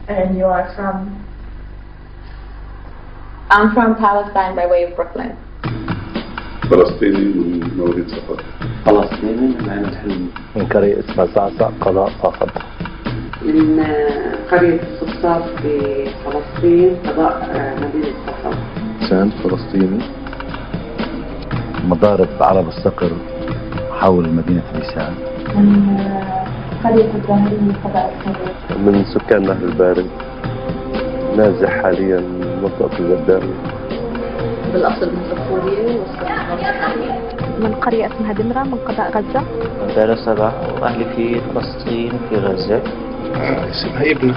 And you are from? I'm from Palestine by way of Brooklyn. فلسطيني من مواليد صفد. فلسطيني من عين الحلم. من قرية اسمها صعصع قضاء صفد. من قرية الصفصاف في فلسطين قضاء مدينة صفد. إنسان فلسطيني. مضارب عرب الصقر حول مدينة لسان. من قرية الظاهرية قضاء الصفد. من سكان نهر البارد. نازح حاليا من منطقة الجدار. بالأصل من صفورية من قرية اسمها دمرة من قضاء غزة. من دار السبع وأهلي في فلسطين في غزة. اسمها ابنة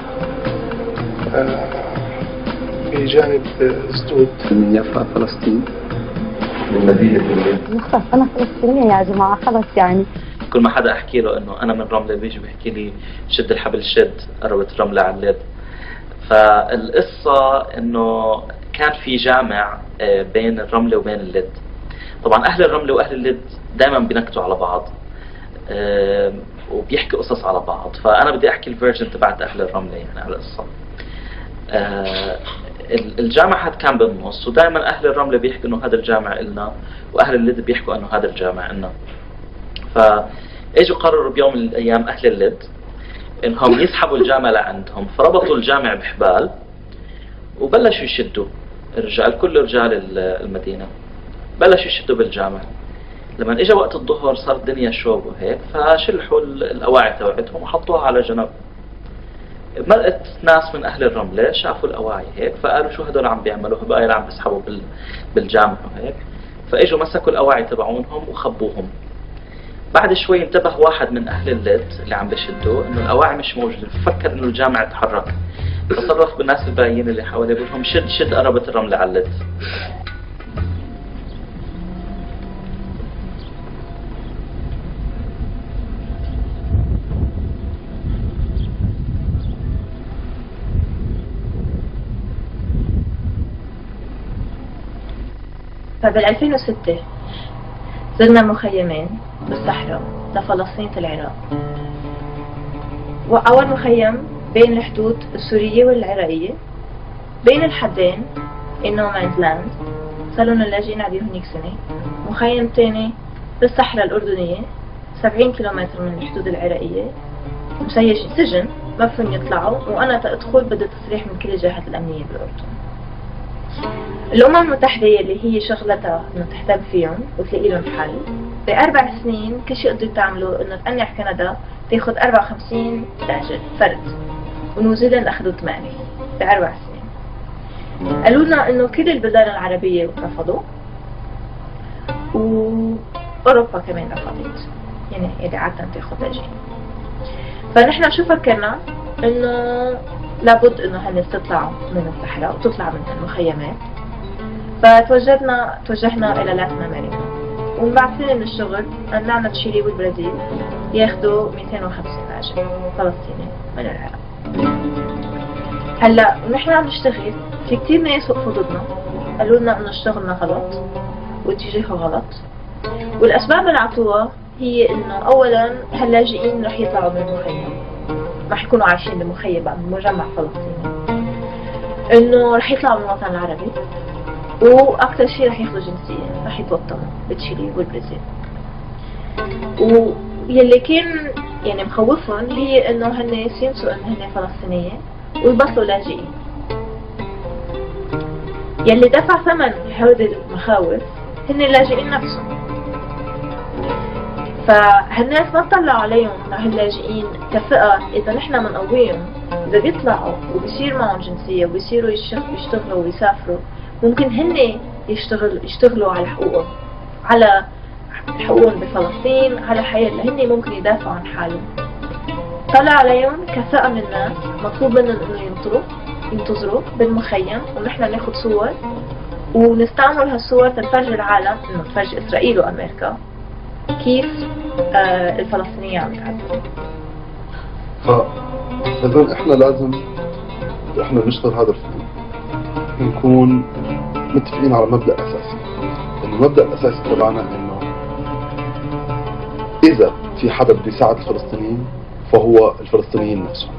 في جانب سدود. من يافا فلسطين. من مدينة الليل. خلاص أنا فلسطينية يا جماعة خلاص يعني. كل ما حدا أحكي له إنه أنا من رملة بيجي بيحكي لي شد الحبل شد قربت رملة على الليل. فالقصة إنه كان في جامع بين الرملة وبين اللد. طبعا أهل الرملة وأهل اللد دائما بينكتوا على بعض وبيحكوا قصص على بعض. فأنا بدي أحكي الفيرجن تبعت أهل الرملة يعني على القصة. الجامع هذا كان بالنص ودائما أهل الرملة بيحكوا إنه هذا الجامع إلنا وأهل اللد بيحكوا إنه هذا الجامع إلنا. فإجوا قرروا بيوم من الأيام أهل اللد إنهم يسحبوا الجامع لعندهم. فربطوا الجامع بحبال وبلشوا يشدوا الرجال كل رجال المدينة بلشوا يشدوا بالجامع. لما اجى وقت الظهر صار الدنيا شوب وهيك فشلحوا الأواعي تبعتهم وحطوها على جنب. مرقت ناس من أهل الرملة شافوا الأواعي هيك فقالوا شو هدول عم بيعملوا هبقى اللي عم بيسحبوا بالجامع وهيك. فاجوا مسكوا الأواعي تبعونهم وخبوهم. بعد شوي انتبه واحد من أهل اللد اللي عم بيشدوا إنه الأواعي مش موجودة ففكر إنه الجامع تحرك. تصرف بالناس الباقيين اللي حواليه بقول لهم شد شد قربت الرملة على اللد. فبال 2006 زرنا مخيمين بالصحراء لفلسطين في العراق. وأول مخيم بين الحدود السورية والعراقية بين الحدين إنه مايند لاند صار لنا اللاجئين عليه هنيك سنة. مخيم تاني بالصحراء الأردنية 70 كيلومتر من الحدود العراقية مسيج سجن ما فيهم يطلعوا وأنا تأدخل بدي تصريح من كل الجهات الأمنية بالأردن. الأمم المتحدة اللي هي شغلتها إنه تهتم فيهم وتلاقي لهم حل ب4 سنين كل شيء قدروا تعملوا إنه تقنع كندا تاخذ 54 لاجئ فرد ونيوزيلندا أخذوا 8 ب4 سنين. قالوا لنا إنه كل البلدان العربية رفضوا وأوروبا كمان رفضت يعني عادة تاخذ لاجئين. فنحن شو فكرنا إنه لابد إنه هن تطلعوا من الصحراء وتطلع من المخيمات. توجهنا إلى لاتين أمريكا ومن بعد سنة من الشغل قنعنا تشيلي والبرازيل ياخدوا 250 لاجئ فلسطيني من العراق. هلا نحن عم نشتغل في كتير ناس وقفوا ضدنا قالوا لنا إنه اشتغلنا غلط واتجاهه غلط. والأسباب اللي عطوها هي إنه أولا هاللاجئين رح يطلعوا من المخيم رح يكونوا عايشين بمخيم بقى بمجمع فلسطيني. إنه رح يطلعوا من الوطن العربي واكثر شيء رح ياخذوا جنسيه رح يتوطنوا بتشيلي والبرازيل. ويلي كان يعني مخوفهم هي انه هالناس ينسوا انه هن فلسطينيه ويبطلوا لاجئين. يلي دفع ثمن هودي المخاوف هن اللاجئين نفسهم. فهالناس ما طلعوا عليهم مع هاللاجئين كفئة اذا نحن منقويهم اذا بيطلعوا وبصير معهم جنسيه وبصيروا يشتغلوا ويسافروا ممكن هن يشتغلوا على حقوقهم على حقوقهم بفلسطين على حياة اللي هن ممكن يدافعوا عن حالهم. طلع عليهم كفاءة من الناس مطلوب منهم انه ينتظروا بالمخيم ونحن ناخد صور ونستعمل هالصور تفرجي العالم انه تفرجي اسرائيل وامريكا كيف الفلسطينيين عم يتعذبوا. فإذا احنا لازم احنا نشتغل هذا الفيلم نكون متفقين على مبدأ أساسي. المبدأ الأساسي تبعنا إنه إذا في حدا بده يساعد الفلسطينيين فهو الفلسطينيين نفسهم.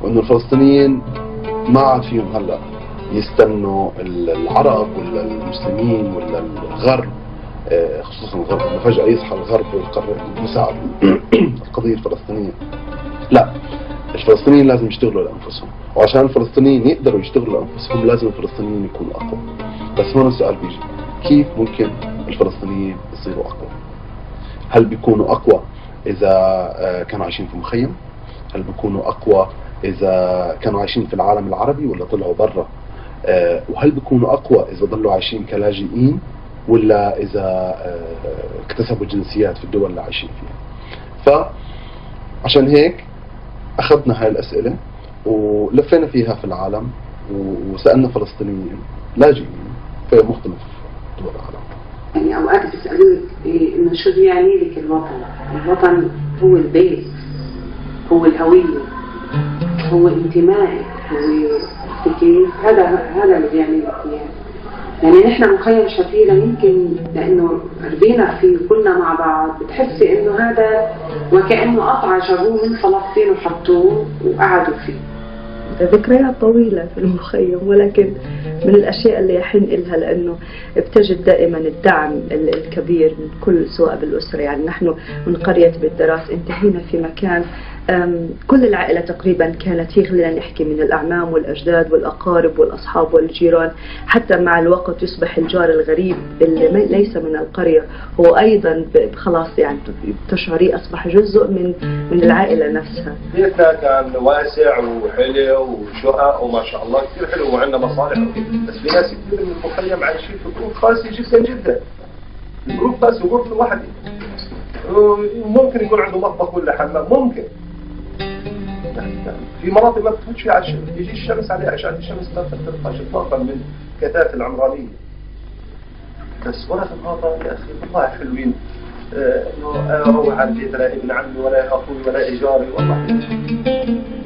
وإنه الفلسطينيين ما عاد فيهم هلا يستنوا العرب ولا المسلمين ولا الغرب، خصوصا الغرب، انه فجأة يصحى الغرب ويقرر مساعد القضية الفلسطينية. لا، الفلسطينيين لازم يشتغلوا لأنفسهم، وعشان الفلسطينيين يقدروا يشتغلوا لأنفسهم لازم الفلسطينيين يكونوا أقوى. بس هون السؤال بيجي، كيف ممكن الفلسطينيين يصيروا أقوى؟ هل بيكونوا أقوى إذا كانوا عايشين في مخيم؟ هل بيكونوا أقوى إذا كانوا عايشين في العالم العربي ولا طلعوا برا؟ وهل بيكونوا أقوى إذا ضلوا عايشين كلاجئين ولا إذا اكتسبوا جنسيات في الدول اللي عايشين فيها؟ فعشان هيك أخذنا هاي الأسئلة ولفينا فيها في العالم وسألنا فلسطينيين لاجئين في مختلف دول العالم. يعني أوقات بيسألوك إنه شو بيعني لك الوطن؟ الوطن هو البيت، هو الهوية، هو انتمائك، هو كيف هذا اللي بيعني لك إياه. يعني نحن مخيم شفيرة يمكن لأنه ربينا فيه كلنا مع بعض، بتحسي إنه هذا وكأنه قطعة جابوه من فلسطين وحطوه وقعدوا فيه. ذكريات طويلة في المخيم، ولكن من الأشياء اللي يحن إلها لأنه بتجد دائما الدعم الكبير من كل سواء بالأسرة. يعني نحن من قرية بالدراس انتهينا في مكان كل العائلة تقريبا كانت هي، خلينا نحكي من الأعمام والأجداد والأقارب والأصحاب والجيران، حتى مع الوقت يصبح الجار الغريب اللي ليس من القرية هو أيضا خلاص يعني تشعري أصبح جزء من العائلة نفسها. بيتنا كان واسع وحلو وشقق وما شاء الله كثير حلو وعندنا مصالح وكذا، بس في ناس كثير من المخيم عايشين في جروب قاسي جدا جدا، جروب قاسي وغرفة واحدة، ممكن يكون عنده مطبخ ولا حمام، ممكن في مناطق ما بتفوتش فيها على الشمس، يجي الشمس عليها أشعة الشمس 13 طاقة من كثافة العمرانية. بس ولا هذا يا أخي والله حلوين، إنه أروح على البيت لا ابن عمي ولا أخوي ولا إيجاري، والله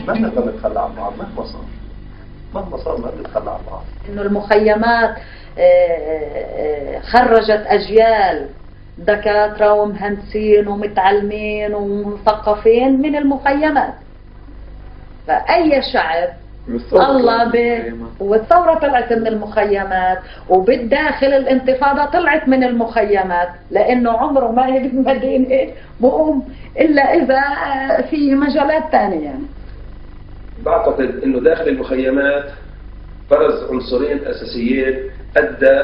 ما نقدر نتخلى عن بعض مهما صار ما نتخلى عن بعض. إنه المخيمات خرجت أجيال دكاترة ومهندسين ومتعلمين ومثقفين من المخيمات. فأي شعب الله والثورة طلعت من المخيمات، وبالداخل الانتفاضة طلعت من المخيمات، لأنه عمره ما هي بالمدينة بقوم إلا إذا في مجالات ثانية. يعني بعتقد إنه داخل المخيمات فرز عنصرين أساسيين أدى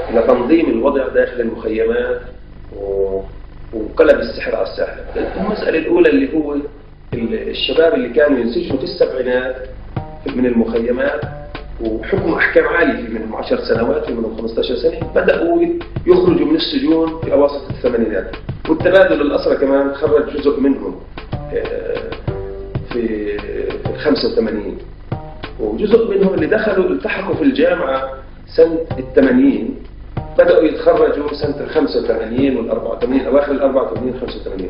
إلى تنظيم الوضع داخل المخيمات وقلب السحر على الساحر. المسألة الأولى اللي هو الشباب اللي كانوا ينسجنوا في السبعينات من المخيمات وحكم أحكام عالية منهم 10 سنوات ومنهم 15 سنة، بدأوا يخرجوا من السجون في أواسط الثمانينات، والتبادل الأسرى كمان خرج جزء منهم في 85، وجزء منهم اللي دخلوا التحقوا في الجامعة سنة 80 بدأوا يتخرجوا سنة 85 وال84 أواخر ال84 85.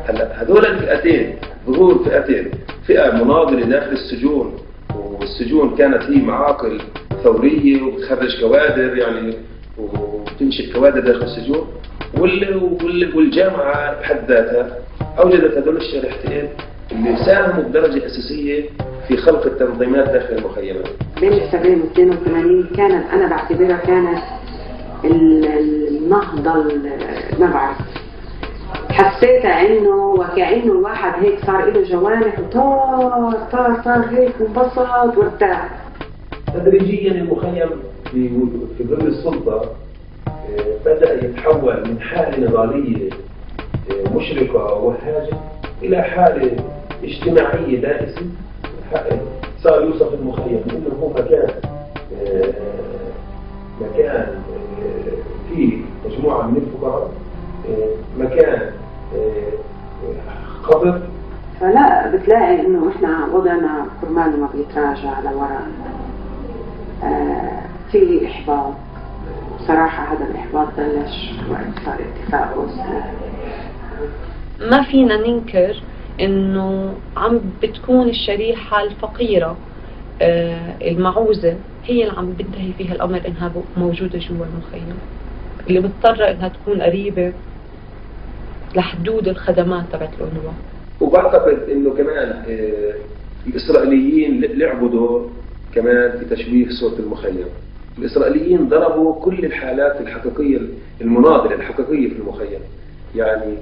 هلا هذول الفئتين ظهور فئتين، فئة مناضلة داخل السجون، والسجون كانت هي معاقل ثورية وبتخرج كوادر يعني وبتنشئ كوادر داخل السجون، والجامعة بحد ذاتها أوجدت هذول الشريحتين اللي ساهموا بدرجة أساسية في خلق التنظيمات داخل المخيمات. بين 70 و 82 كانت أنا بعتبرها كانت النهضة، ما بعرف، حسيتها انه وكأنه الواحد هيك صار له جوانح وطار هيك وانبسط وارتاح. تدريجيا المخيم في ظل السلطة بدأ يتحول من حالة نضالية مشرقة وهاجة إلى حالة اجتماعية بائسة. صار يوصف المخيم انه هو مكان فيه مجموعة من الفقراء، مكان خطر. فلا بتلاقي انه احنا وضعنا كرمال ما بيتراجع لوراء، في احباط. بصراحة هذا الاحباط بلش وقت صار اتفاق اوسلو. ما فينا ننكر انه عم بتكون الشريحة الفقيرة المعوزة هي اللي عم بتنتهي فيها الامر انها موجودة جوا المخيم، اللي مضطرة انها تكون قريبة لحدود الخدمات تبعت الأنواع. وبعتقد انه كمان الإسرائيليين لعبوا دور كمان في تشويه صورة المخيم. الإسرائيليين ضربوا كل الحالات الحقيقية المناضلة الحقيقية في المخيم، يعني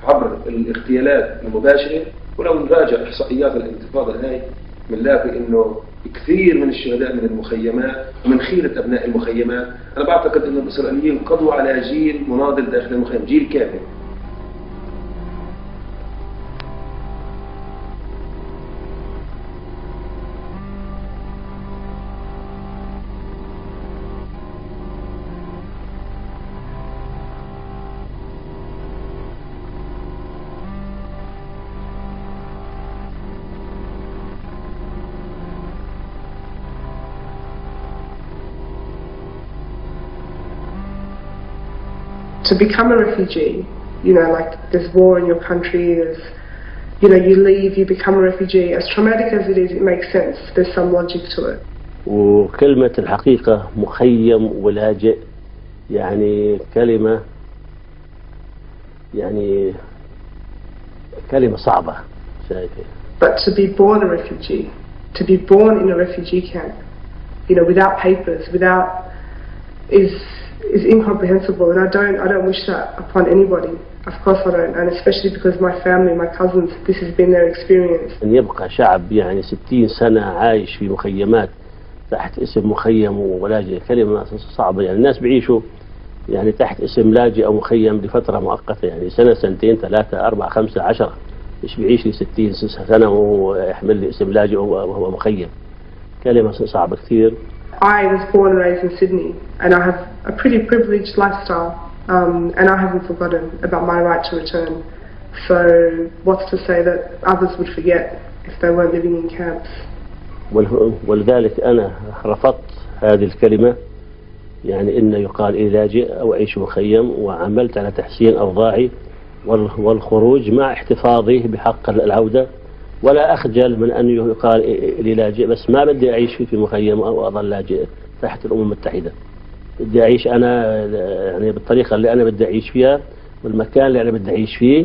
عبر الاغتيالات المباشرة. ولو نراجع إحصائيات الانتفاضة هاي بنلاقي إنه كثير من الشهداء من المخيمات ومن خيرة أبناء المخيمات. أنا بعتقد إنه الإسرائيليين قضوا على جيل مناضل داخل المخيم، جيل كامل. To become a refugee, like there's war in your country, there's, you leave, you become a refugee. As traumatic as it is, it makes sense. There's some logic to it. وكلمة الحقيقة مخيم ولاجئ يعني كلمة صعبة شايفة. But to be born a refugee, to be born in a refugee camp, without papers, is incomprehensible, and I don't wish that upon anybody. Of course I don't, and especially because my family, my cousins, this has been their experience. أن يبقى شعب 60 سنة عايش في مخيمات تحت اسم مخيم ولاجئ كلمة صعبة. الناس بيعيشوا تحت اسم لاجئ أو مخيم لفترة مؤقتة، سنة سنتين 3 4 5 10. مش بيعيش لي 60 سنة وهو يحمل لي اسم لاجئ وهو مخيم. كلمة صعبة كثير. I was born and raised in Sydney, and I have a pretty privileged lifestyle, and I haven't forgotten about my right to return. So what's to say that others would forget if they weren't living in camps? ولذلك أنا رفضت هذه الكلمة، إنه يقال إيه لاجئ أو أعيش مخيم، وعملت على تحسين أوضاعي والخروج مع احتفاظي بحق العودة، ولا أخجل من أن يقال لي لاجئ، بس ما بدي أعيش في مخيم أو أظل لاجئ تحت الأمم المتحدة. بدي أعيش أنا بالطريقة اللي أنا بدي أعيش فيها، والمكان اللي أنا بدي أعيش فيه،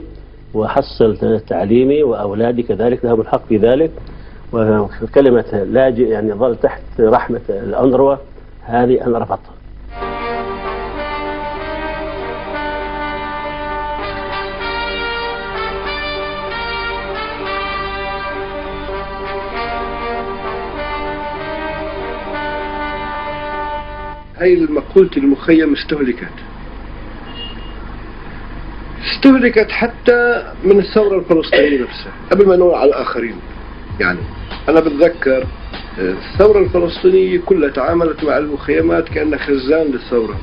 وأحصل تعليمي، وأولادي كذلك لهم الحق في ذلك. وكلمة لاجئ ظل تحت رحمة الأنروا، هذه أنا رفضتها. هاي المقولة المخيم استهلكت حتى من الثورة الفلسطينية نفسها قبل ما نقول على الآخرين. أنا بتذكر الثورة الفلسطينية كلها تعاملت مع المخيمات كأنها خزان للثورة،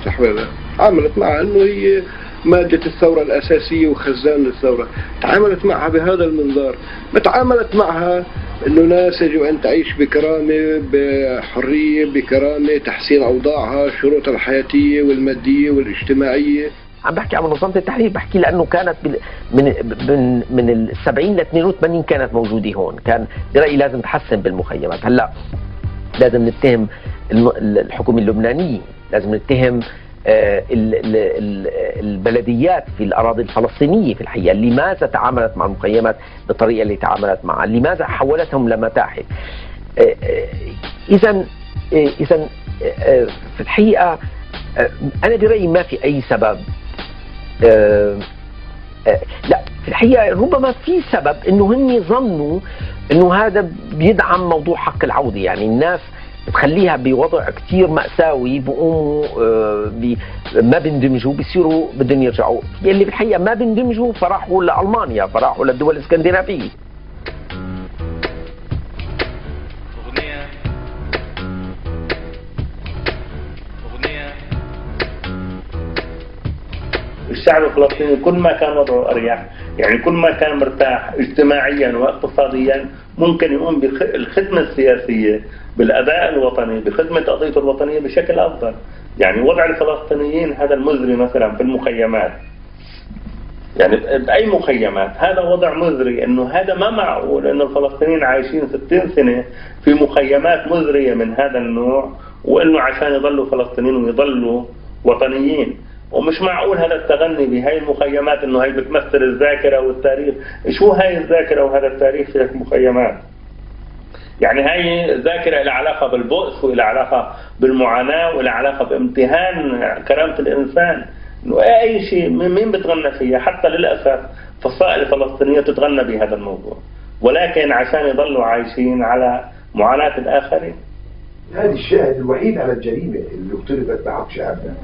صح ولا لا؟ عاملت معها أنه هي مادة الثورة الأساسية وخزان للثورة، تعاملت معها بهذا المنظار. ما تعاملت معها انه ناس يجب ان تعيش بكرامه، بحريه، بكرامه، تحسين اوضاعها، شروطها الحياتيه والماديه والاجتماعيه. عم بحكي عن منظمه التحرير، بحكي لانه كانت من ال70 ل 82 كانت موجوده هون. كان برايي لازم تحسن بالمخيمات. هلا لازم نتهم الحكومه اللبنانيه، لازم نتهم البلديات في الأراضي الفلسطينية في الحقيقة، لماذا تعاملت مع المخيمات بالطريقة اللي تعاملت معها، لماذا حولتهم لمتاحف. إذا في الحقيقة أنا برأيي ما في أي سبب. لا، في الحقيقة ربما في سبب إنه هن ظنوا إنه هذا بيدعم موضوع حق العودة. الناس بتخليها بوضع كتير مأساوي، بقوموا ما بيندمجوا، بيصيروا بدهم يرجعوا. يلي بالحقيقة ما بيندمجوا فراحوا لألمانيا، فراحوا للدول الاسكندنافية. الشعب الفلسطيني كل ما كان وضعه أريح، كل ما كان مرتاح اجتماعيا واقتصاديا، ممكن يقوم بالخدمة السياسية، بالأداء الوطني، بخدمة قضيته الوطنية بشكل أفضل. وضع الفلسطينيين هذا المزري مثلا في المخيمات، بأي مخيمات، هذا وضع مزري. إنه هذا ما معقول إنه الفلسطينيين عايشين 60 سنة في مخيمات مزرية من هذا النوع، وإنه عشان يضلوا فلسطينيين ويضلوا وطنيين. ومش معقول هذا التغني بهاي المخيمات انه هي بتمثل الذاكرة والتاريخ. شو هاي الذاكرة وهذا التاريخ في المخيمات؟ يعني هاي ذاكرة لها علاقة بالبؤس وإلى علاقة بالمعاناة وإلى علاقة بامتهان كرامة الإنسان. إنه أي شيء مين بتغنى فيها؟ حتى للأسف فصائل الفلسطينية تتغنى بهذا الموضوع، ولكن عشان يضلوا عايشين على معاناة الآخرين. هذه الشاهد الوحيد على الجريمة اللي اقتربت بحق شعبنا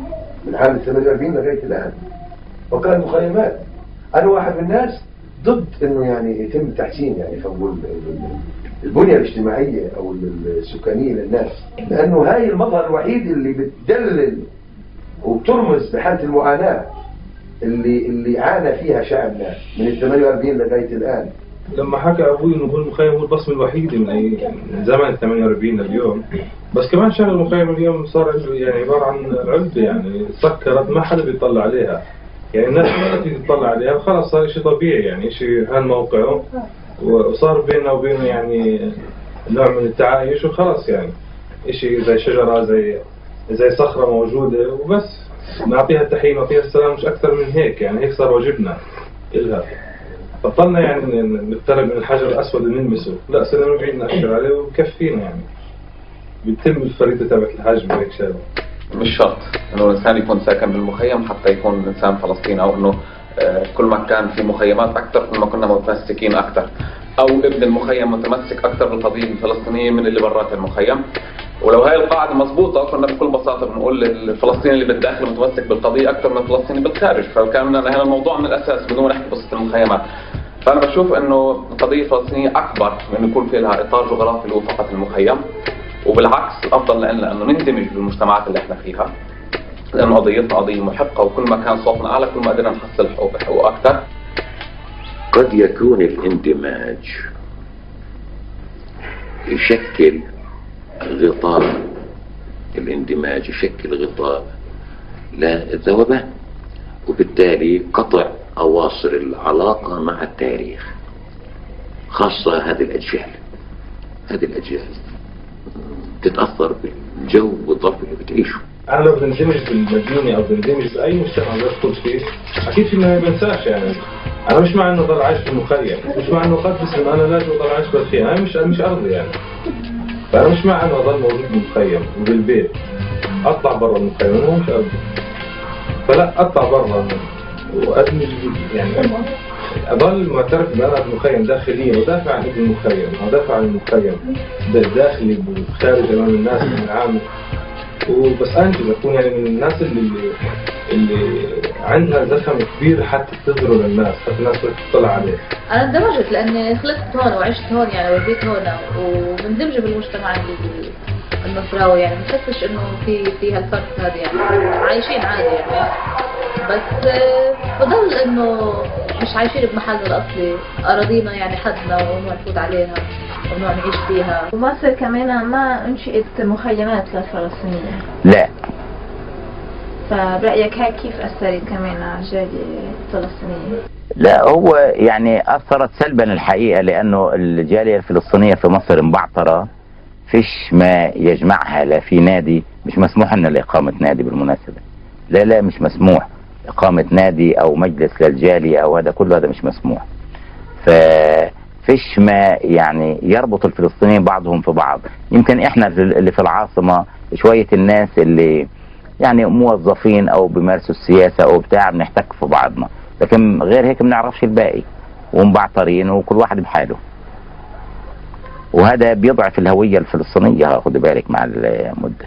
من عام 48 لغاية الآن، وكان مخيمات. أنا واحد من الناس ضد إنه يعني يتم تحسين يعني خلينا نقول البنية الاجتماعية أو السكانية للناس، لأنه هاي المظهر الوحيد اللي بتدلل وبترمز بحالة المعاناة اللي عانى فيها شعبنا من 48 لغاية الآن. لما حكى أبوي إنه هو المخيم هو البصمة الوحيدة من زمان 48 لليوم، بس كمان شغل المخيم اليوم صار يعني عبارة عن علبة يعني سكرت ما حدا بيطلع عليها، يعني الناس ما بتيجي تطلع عليها وخلص صار شيء طبيعي، يعني شيء هالموقعه وصار بيننا وبينه يعني نوع من التعايش وخلص، يعني شيء زي شجرة زي صخرة موجودة وبس نعطيها التحية نعطيها السلام، مش أكثر من هيك، يعني هيك صار واجبنا إلها. بطلنا يعني نقترب من الحجر الأسود اللي نلمسه، لا صرنا نبعد نأشر عليه وبكفينا، يعني بتتم الفريضة تبعت الحجم وهيك شغله. مش شرط إنه الإنسان يكون ساكن بالمخيم حتى يكون إنسان فلسطيني، أو إنه كل ما كان في مخيمات أكثر كل ما كنا متمسكين أكثر، أو ابن المخيم متمسك أكثر بالقضية الفلسطينية من اللي برات المخيم. ولو هاي القاعدة مضبوطة كنا بكل بساطة بنقول الفلسطيني اللي بالداخل متمسك بالقضية أكثر من الفلسطيني بالخارج، فكان هذا الموضوع من الأساس بدون ما نحكي قصة المخيمات. فأنا بشوف إنه القضية الفلسطينية أكبر من إنه يكون في لها إطار جغرافي اللي هو فقط المخيم، وبالعكس الأفضل لنا إنه نندمج بالمجتمعات اللي إحنا فيها، لأنه قضيتنا قضية محقة، وكل ما كان صوتنا أعلى كل ما قدرنا نحصل حقوق أكثر. قد يكون الاندماج يشكل غطاء، الاندماج يشكل غطاء للذوبان، وبالتالي قطع أواصر العلاقة مع التاريخ، خاصة هذه الأجيال تتأثر بالجو والظرف اللي بتعيشه. أنا لو بندمج بالمدينة أو بندمج بأي مجتمع بدخل فيه أكيد في ما بنساش، يعني أنا مش مع إنه ضل عايش في المخيم، مش مع إنه قد بس أنا لازم أضل عايش بالخيم، أنا مش أرضي يعني، فأنا مش مع إنه أضل موجود بالمخيم وبالبيت، أطلع برا المخيم أنا مش أرضي، فلا أطلع برا وأدمج يعني أضل معترف بأنا بالمخيم داخليا ودافع عن ابن المخيم ودافع عن المخيم داخلي وخارج أمام الناس من العام، وبس أنجز أكون يعني من الناس اللي عندها زخم كبير حتى تظهره للناس، حتى الناس تطلع عليه. أنا اندمجت لأني خلقت هون وعشت هون يعني وبيت هون ومندمجة بالمجتمع النصراوي، يعني ما بحسش إنه في هالفرق هذا، يعني عايشين عادي يعني، بس بضل إنه مش عايشين بمحلنا الأصلي، أراضينا يعني حدنا وممنوع نفوت عليها وممنوع نعيش فيها. ومصر كمان ما انشئت مخيمات للفلسطينيين. لا. فبرأيك هاي كيف أثرت كمان على الجالية الفلسطينية؟ لا هو يعني أثرت سلبا الحقيقة، لأنه الجالية الفلسطينية في مصر مبعثرة، فيش ما يجمعها، لا في نادي، مش مسموح لنا لإقامة نادي بالمناسبة، لا مش مسموح إقامة نادي أو مجلس للجالية أو هذا كله، هذا مش مسموح. فيش ما يعني يربط الفلسطينيين بعضهم في بعض. يمكن إحنا اللي في العاصمة شوية الناس اللي يعني موظفين أو بيمارسوا السياسة أو بتاع بنحتك في بعضنا، لكن غير هيك ما بنعرفش الباقي ومبعترين وكل واحد بحاله، وهذا بيضعف الهوية الفلسطينية، خد بالك مع المدة.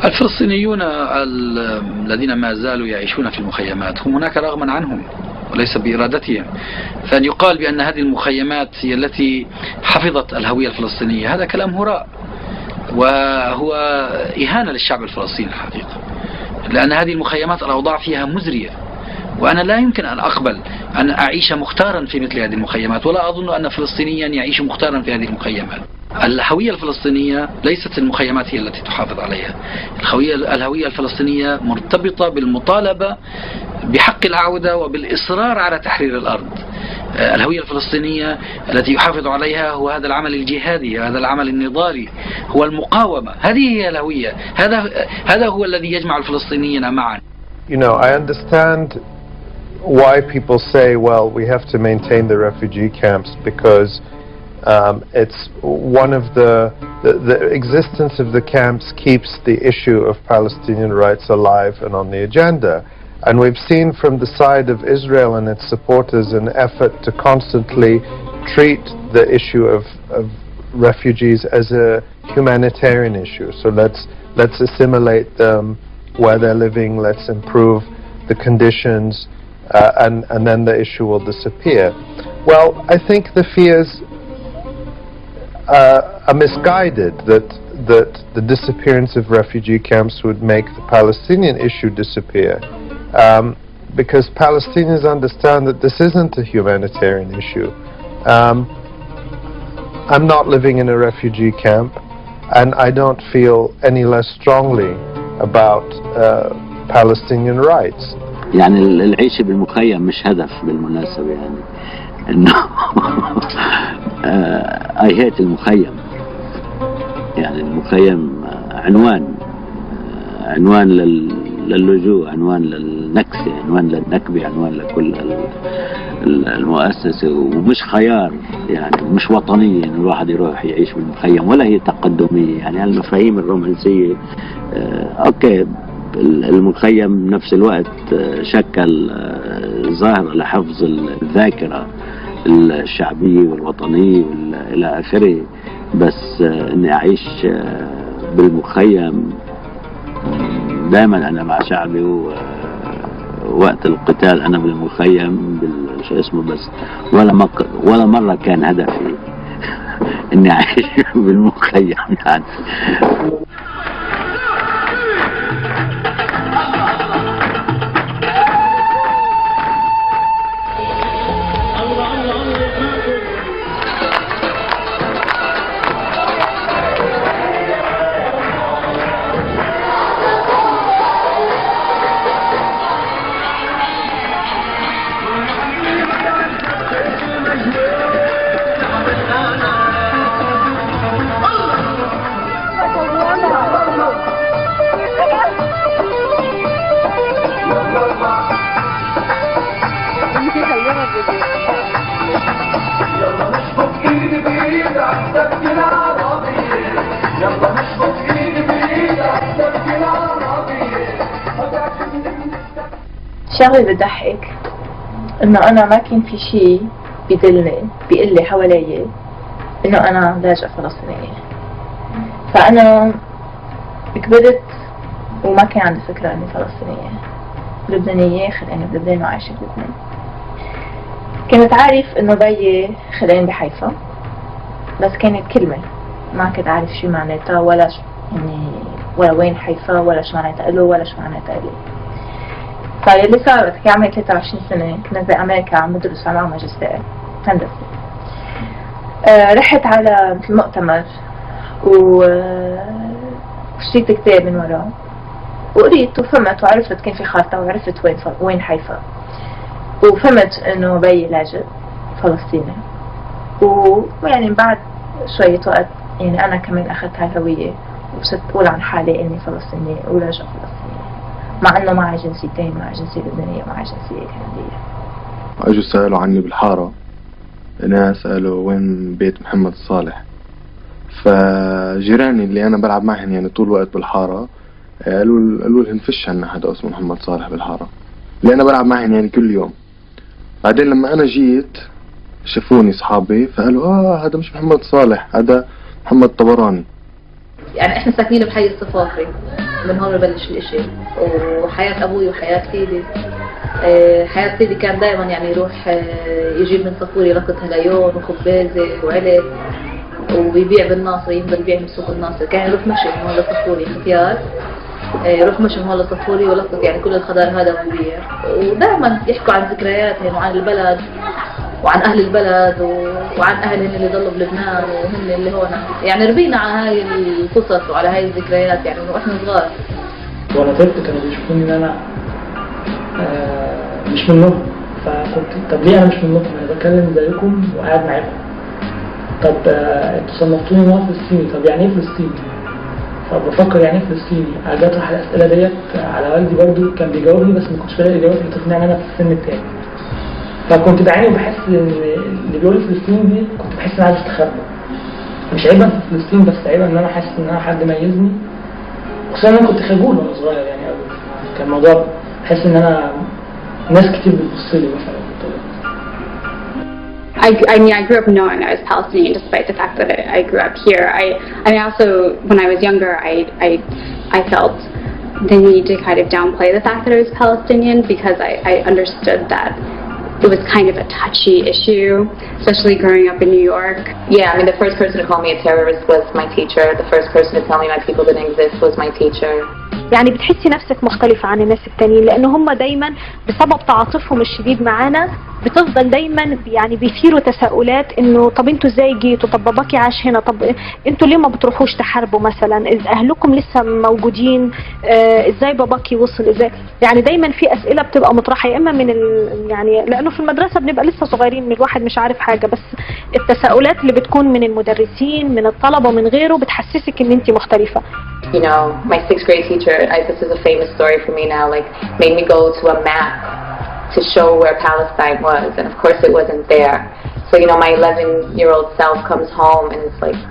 الفلسطينيون الذين ما زالوا يعيشون في المخيمات هم هناك رغما عنهم وليس بإرادتهم، فأن يقال بأن هذه المخيمات هي التي حفظت الهوية الفلسطينية هذا كلام هراء، وهو إهانة للشعب الفلسطيني الحقيقة، لأن هذه المخيمات الأوضاع فيها مزرية، وأنا لا يمكن أن أقبل أن أعيش مختارا في مثل هذه المخيمات، ولا أظن أن فلسطينيا يعيش مختارا في هذه المخيمات. الهوية الفلسطينية ليست المخيمات هي التي تحافظ عليها، الهوية الفلسطينية مرتبطة بالمطالبة بحق العودة وبالإصرار على تحرير الأرض. الهوية الفلسطينية التي يحافظ عليها هو هذا العمل الجهادي، هذا العمل النضالي، هو المقاومة. هذه هي الهوية، هذا هو الذي يجمع الفلسطينيين معا. You know, I understand why people say, well, we have to maintain the refugee camps because it's one of the existence of the camps keeps the issue of Palestinian rights alive and on the agenda. And we've seen from the side of Israel and its supporters an effort to constantly treat the issue of refugees as a humanitarian issue. So let's assimilate them where they're living, let's improve the conditions, and then the issue will disappear. Well, I think the fears are misguided that the disappearance of refugee camps would make the Palestinian issue disappear. Because Palestinians understand that this isn't a humanitarian issue. I'm not living in a refugee camp, and I don't feel any less strongly about Palestinian rights. يعني العيش بالمخيم مش هدف بالمناسبة، يعني انه I hate المخيم. يعني المخيم عنوان للجوء، عنوان للنكسة، عنوان للنكبة، عنوان لكل المؤسسة، ومش خيار، يعني مش وطنية إنه الواحد يروح يعيش بالمخيم، ولا هي تقدمية. يعني المفاهيم الرومانسية أوكي، المخيم بنفس الوقت شكل ظاهرة لحفظ الذاكرة الشعبية والوطنية إلى آخره، بس إني أعيش بالمخيم دائما أنا مع شعبي، ووقت القتال أنا بالمخيم شو اسمه، بس ولا مرة كان هدفي إني أعيش بالمخيم يعني. شغلة بتضحك انه انا ما كان في شيء بيقول لي حوالي انه انا لاجئة فلسطينية. فانا كبرت وما كان عندي فكرة اني فلسطينية لبنانية، خلاني بلبنان وعايشة بلبنان. كنت عارف انه بيي خلاني بحيفا، بس كانت كلمة ما كنت عارف شو معناتها، ولا ولا وين حيفا، ولا شو معناتها له، ولا شو معناتها لي. فاللي صارت كان عمري 23 سنة، كنت بأمريكا عم بدرس على ماجستير هندسة. رحت على مثل مؤتمر واشتريت كتاب من وراه وقريت وفهمت وعرفت كان في خارطة وعرفت وين حيفا، وفهمت انه بيي لاجئ فلسطيني. ويعني بعد شوية وقت يعني انا كمان اخذت هاي الهوية وصرت اقول عن حالي اني فلسطينية ولاجئة فلسطينية، مع انه معي جنسيتين، معي جنسية لبنانية ومعي جنسية كندية. اجوا سألوا عني بالحارة، ناس قالوا وين بيت محمد صالح، فجيراني اللي انا بلعب معهم يعني طول الوقت بالحارة قالوا لهم فيش عنا حدا اسمه محمد صالح بالحارة، اللي انا بلعب معهم يعني كل يوم. بعدين لما انا جيت شافوني اصحابي فقالوا هذا مش محمد صالح، هذا محمد طبراني. يعني احنا ساكنين بحي الصفافي، من هون ببلش الاشي. وحياة ابوي وحياة سيدي، حياة سيدي كان دائما يعني يروح يجيب من صفوري لقط هليون وخبازة وعلب ويبيع بالناصر، ينزل يبيع من سوق الناصر. كان يروح مشي من هون لصفوري ختيار، يروح مشي من هون لصفوري ولقط يعني كل الخضار هذا ويبيع. ودائما يحكوا عن ذكرياتهم وعن البلد وعن اهل البلد وعن اهلهم اللي ضلوا بلبنان وهم اللي هون. يعني ربينا على هاي القصص وعلى هاي الذكريات يعني من واحنا صغار. وانا طفل كانوا بيشوفوني ان انا مش منهم، فكنت طب ليه انا مش منكم؟ انا بتكلم زيكم وقاعد معاكم. طب انتوا صنفتوني ان انا فلسطيني، طب يعني ايه فلسطيني؟ فبفكر يعني ايه فلسطيني؟ قعدت اطرح الاسئله ديت على والدي، برضو كان بيجاوبني بس ما كنتش بلاقي اجابات اللي تقنعني انا في السن بتاعي. فكنت بعاني وبحس ان اللي بيقول فلسطين دي كنت بحس ان انا عايز استخبى. مش عيبا في فلسطين بس عيبا ان انا حاسس ان انا حد ميزني، خصوصا انا كنت خجول وانا صغير يعني قوي. كان الموضوع بحس ان انا ناس كتير بتبص لي مثلا. I mean, I grew up knowing I was Palestinian, despite the fact that I grew up here. I mean, also when I was younger, I felt the need to kind of downplay the fact that I was Palestinian because I understood that it was kind of a touchy issue, especially growing up in New York. Yeah, I mean, the first person to call me a terrorist was my teacher. The first person to tell me my people didn't exist was my teacher. يعني بتحسي نفسك مختلفة عن الناس التانيين لأن هم دايما بسبب تعاطفهم الشديد معانا بتفضل دايما يعني بيثيروا تساؤلات انه طب انتوا ازاي جيتوا؟ طب باباكي عاش هنا؟ طب انتوا ليه ما بتروحوش تحاربوا مثلا؟ اهلكم لسه موجودين؟ ازاي باباكي وصل؟ ازاي؟ يعني دايما في اسئله بتبقى مطرحه يا اما من يعني لانه في المدرسه بنبقى لسه صغيرين من الواحد مش عارف حاجه، بس التساؤلات اللي بتكون من المدرسين من الطلبه ومن غيره بتحسسك ان انت مختلفه. You know, my 6th grade teacher, this is a famous story for me now, like made me go to a map to show where Palestine was, and of course it wasn't there. So, you know, my 11-year-old self comes home and is like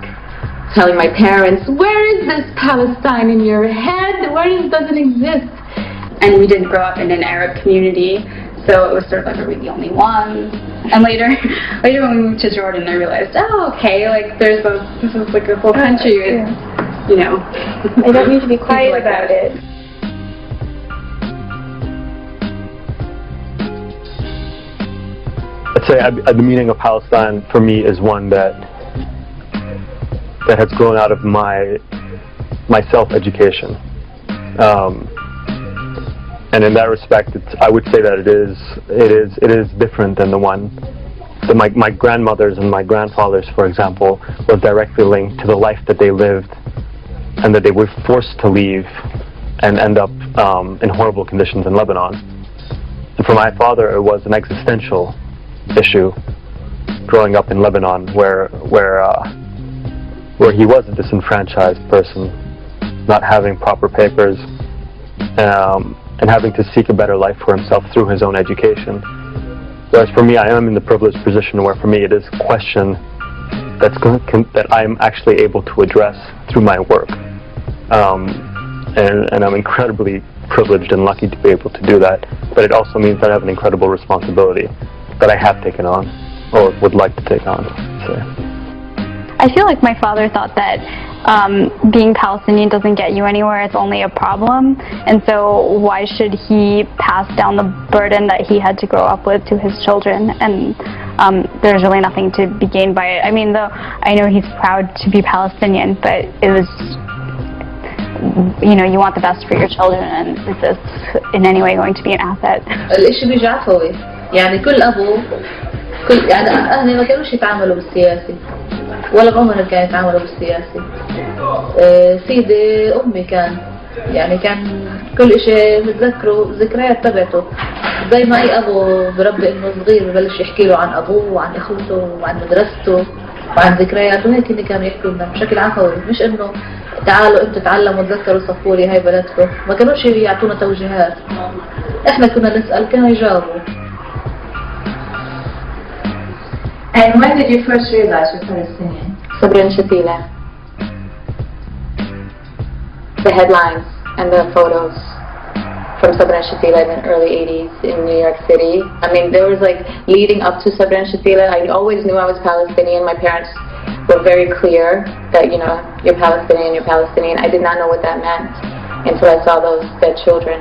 telling my parents, where is this Palestine in your head? Where does it exist? And we didn't grow up in an Arab community, so it was sort of like, are we the only ones? And later when we moved to Jordan, I realized, oh, okay, like this is like a whole country with, you know. I don't need to be quiet like about it. I'd say the meaning of Palestine for me is one that has grown out of my self-education, and in that respect, I would say that it is different than the one that my grandmothers and my grandfathers, for example, was directly linked to the life that they lived, and that they were forced to leave and end up in horrible conditions in Lebanon. And for my father, it was an existential issue growing up in Lebanon where he was a disenfranchised person, not having proper papers, and having to seek a better life for himself through his own education. Whereas for me, I am in the privileged position where for me it is a question that I'm actually able to address through my work. And I'm incredibly privileged and lucky to be able to do that, but it also means that I have an incredible responsibility that I have taken on, or would like to take on. So. I feel like my father thought that being Palestinian doesn't get you anywhere, it's only a problem, and so why should he pass down the burden that he had to grow up with to his children, and there's really nothing to be gained by it. I mean, though I know he's proud to be Palestinian, but it was, you know, you want the best for your children, and is this in any way going to be an asset? الإشي بيجي عفوي، يعني كل يعني أهلي ما كانوش يتعاملوا بالسياسي ولا بعمرهم كانوا يتعاملوا بالسياسي. سيدي أمي كان كل إشي بتذكره ذكريات تبعته، زي ما أي أبو بربي إنه صغير ببلش يحكي له عن أبوه وعن إخوته وعن مدرسته وعن ذكرياته، هيك اللي كانوا يحكوا لنا بشكل عفوي، مش إنه تعالوا انتوا تعلموا تذكروا صفوا لي هاي بلدكم. ما كانوش يعطونا توجيهات، احنا كنا نسأل كانوا يجاوبوا. And when did you first realize you're Palestinian? Sabra and Shatila. The headlines and the photos from Sabra and Shatila in the early 80s in New York City. I mean, there was like, leading up to Sabra and Shatila, I always knew I was Palestinian. My parents were very clear that, you know, you're Palestinian, you're Palestinian. I did not know what that meant until I saw those dead children.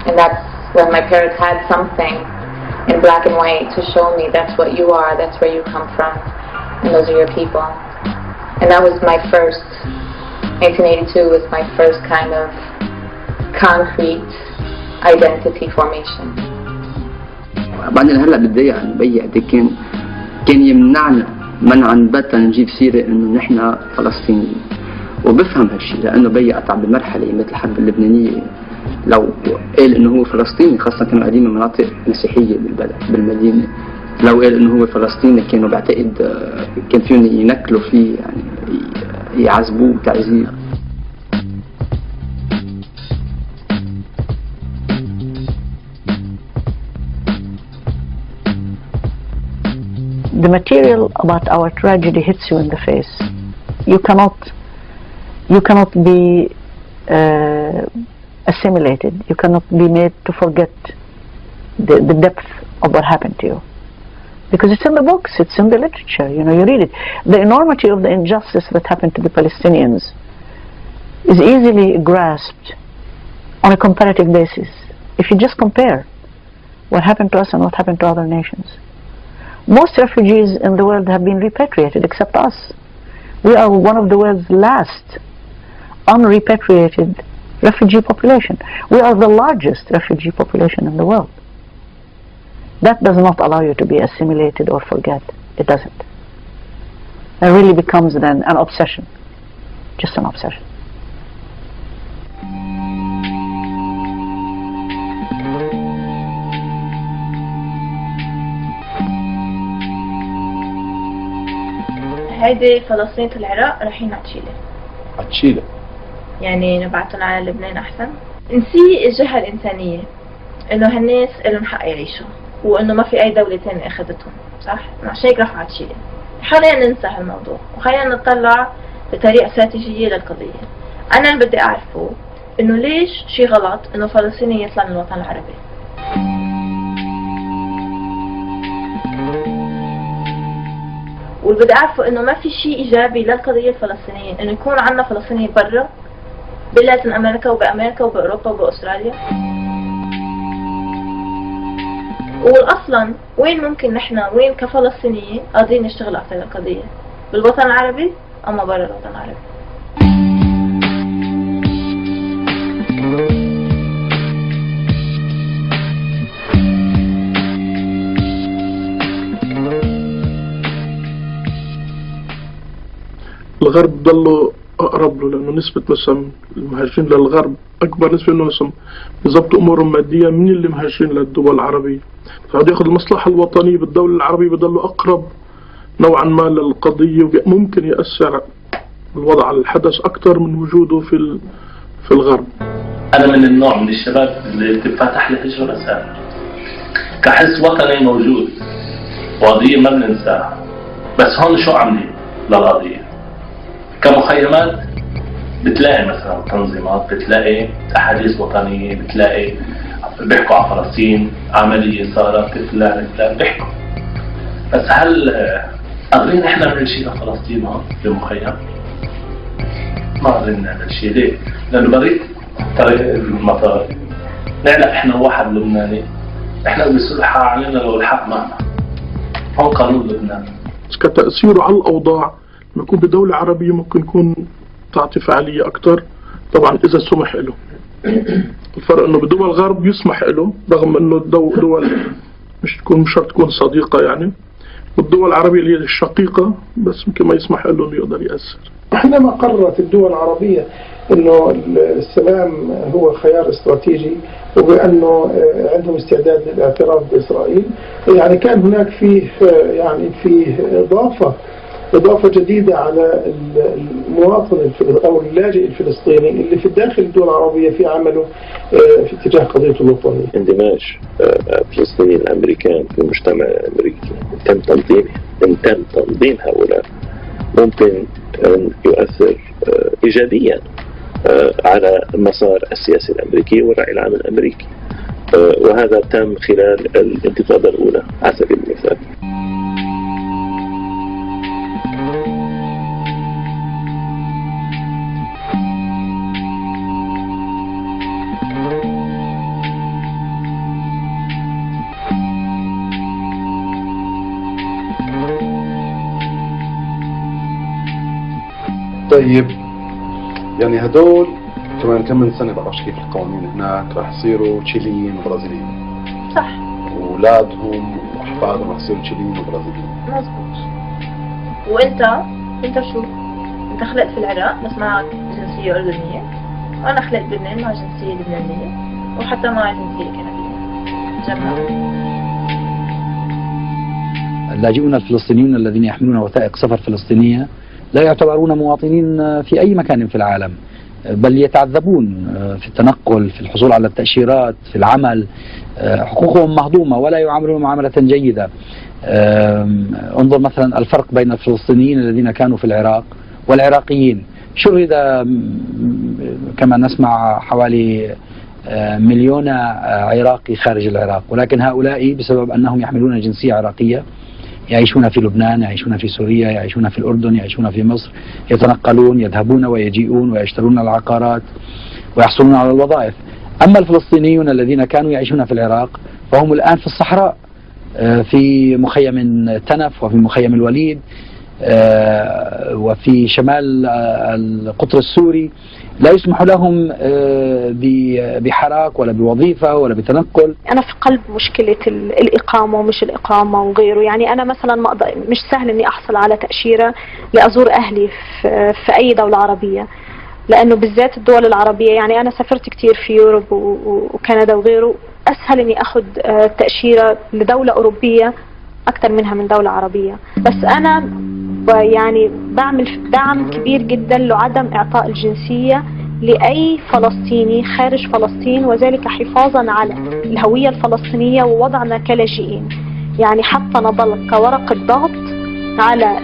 And that's when my parents had something in black and white to show me that's what you are, that's where you come from, and those are your people. And that was my first, 1982 was my first kind of concrete identity formation. بعدين هلا بتضايق عن بيي قد كان يمنعنا منعا باتا نجيب سيرة انه نحن فلسطينيين، وبفهم هالشيء لأنه بي قطع بمرحلة مثل الحرب اللبنانية لو قال إنه هو فلسطيني، خاصة كانوا قاعدين من مناطق مسيحية بالبلد بالمدينة، لو قال إنه هو فلسطيني كانوا بعتقد كان فيهم ينكلوا فيه يعني يعذبوه تعذيب. The material about our tragedy hits you in the face. You cannot be assimilated. You cannot be made to forget the depth of what happened to you. Because it's in the books, it's in the literature, you know, you read it. The enormity of the injustice that happened to the Palestinians is easily grasped on a comparative basis. If you just compare what happened to us and what happened to other nations. Most refugees in the world have been repatriated except us. We are one of the world's last unrepatriated refugee population. We are the largest refugee population in the world. That does not allow you to be assimilated or forget. It doesn't. It really becomes then an obsession. Just an obsession. هيدي فلسطينية العراق رايحين على تشيلي. على تشيلي؟ يعني نبعتهم على لبنان أحسن. نسي الجهة الإنسانية إنه هالناس إلهم حق يعيشوا وإنه ما في أي دولة تانية أخذتهم، صح؟ عشان هيك راحوا على تشيلي. خلينا ننسى هالموضوع وخلينا نطلع بطريقة استراتيجية للقضية. أنا اللي بدي أعرفه إنه ليش شي غلط إنه فلسطيني يطلع من الوطن العربي. واللي بدي أعرفه إنه ما في شيء إيجابي للقضية الفلسطينية إنه يكون عندنا فلسطينيين برا بلاتين أمريكا وبأمريكا وبأوروبا وبأستراليا. والأصلا وين ممكن نحن وين كفلسطينيين قادرين نشتغل أكثر للقضية؟ بالوطن العربي أما برا الوطن العربي. الغرب ضلوا أقرب له لأنه نسبة مثلا المهاجرين للغرب أكبر نسبة إنه مثلا بيظبطوا أمورهم ماديا من اللي مهاجرين للدول العربية، فهذا ياخذ المصلحة الوطنية بالدولة العربية بضلوا أقرب نوعا ما للقضية وممكن يأثر الوضع على الحدث أكثر من وجوده في الغرب. أنا من النوع من الشباب اللي بتفتح لي هجرة رسالة كحس وطني موجود وقضية ما بننساها، بس هون شو عاملين للقضية؟ كمخيمات بتلاقي مثلا تنظيمات، بتلاقي أحاديث وطنية، بتلاقي بيحكوا عن فلسطين، عملية صارت فلان بيحكوا، بس هل قادرين احنا نعمل شيء لفلسطين هون بمخيم؟ ما قادرين نعمل شيء. ليه؟ لأنه بريد طريق المطار نعلق احنا واحد لبناني، احنا بيصير الحق علينا لو الحق معنا. هون قانون لبنان. كتأثيره على الأوضاع لما يكون بدولة عربية ممكن يكون تعطي فعالية أكثر طبعا إذا سمح له. الفرق إنه بدول الغرب يسمح له رغم إنه دول مش شرط تكون صديقة يعني، والدول العربية اللي هي الشقيقة بس ممكن ما يسمح له إنه يقدر يأثر. حينما قررت الدول العربية إنه السلام هو خيار استراتيجي وبأنه عندهم استعداد للاعتراف بإسرائيل، يعني كان هناك فيه إضافة جديدة على المواطن أو اللاجئ الفلسطيني اللي في الداخل الدول العربية في عمله في اتجاه قضيته الوطنية. اندماج الفلسطينيين الأمريكان في المجتمع الأمريكي إن تم تنظيم هؤلاء ممكن أن يؤثر إيجابيا على المسار السياسي الأمريكي والرأي العام الأمريكي، وهذا تم خلال الانتفاضة الأولى على سبيل المثال. طيب يعني هدول كمان كم من سنة بعرفش كيف القوانين هناك راح يصيروا تشيليين وبرازيليين، صح، واولادهم واحفادهم راح يصيروا تشيليين وبرازيليين. مظبوط. وانت شو؟ انت خلقت في العراق بس معك جنسية أردنية، وأنا خلقت بلبنان مع جنسية لبنانية وحتى معي جنسية كندية. جمع. اللاجئون الفلسطينيون الذين يحملون وثائق سفر فلسطينية لا يعتبرون مواطنين في أي مكان في العالم، بل يتعذبون في التنقل، في الحصول على التأشيرات، في العمل، حقوقهم مهضومة ولا يعاملون معاملة جيدة. انظر مثلا الفرق بين الفلسطينيين الذين كانوا في العراق والعراقيين. شرد كما نسمع حوالي 1,000,000 عراقي خارج العراق، ولكن هؤلاء بسبب أنهم يحملون جنسية عراقية يعيشون في لبنان، يعيشون في سوريا، يعيشون في الأردن، يعيشون في مصر، يتنقلون، يذهبون ويجيئون ويشترون العقارات ويحصلون على الوظائف. أما الفلسطينيون الذين كانوا يعيشون في العراق فهم الآن في الصحراء، في مخيم تنف وفي مخيم الوليد وفي شمال القطر السوري، لا يسمح لهم بحراك ولا بوظيفة ولا بتنقل. أنا في قلب مشكلة الإقامة ومش الإقامة وغيره. يعني أنا مثلا مش سهل إني أحصل على تأشيرة لأزور أهلي في أي دولة عربية، لأنه بالذات الدول العربية، يعني أنا سافرت كتير في يوروب وكندا وغيره، أسهل إني أخذ تأشيرة لدولة أوروبية أكثر منها من دولة عربية. بس أنا يعني بعمل دعم كبير جدا لعدم إعطاء الجنسية لأي فلسطيني خارج فلسطين، وذلك حفاظا على الهوية الفلسطينية ووضعنا كلاجئين. يعني حتى نظل كورقة ضغط على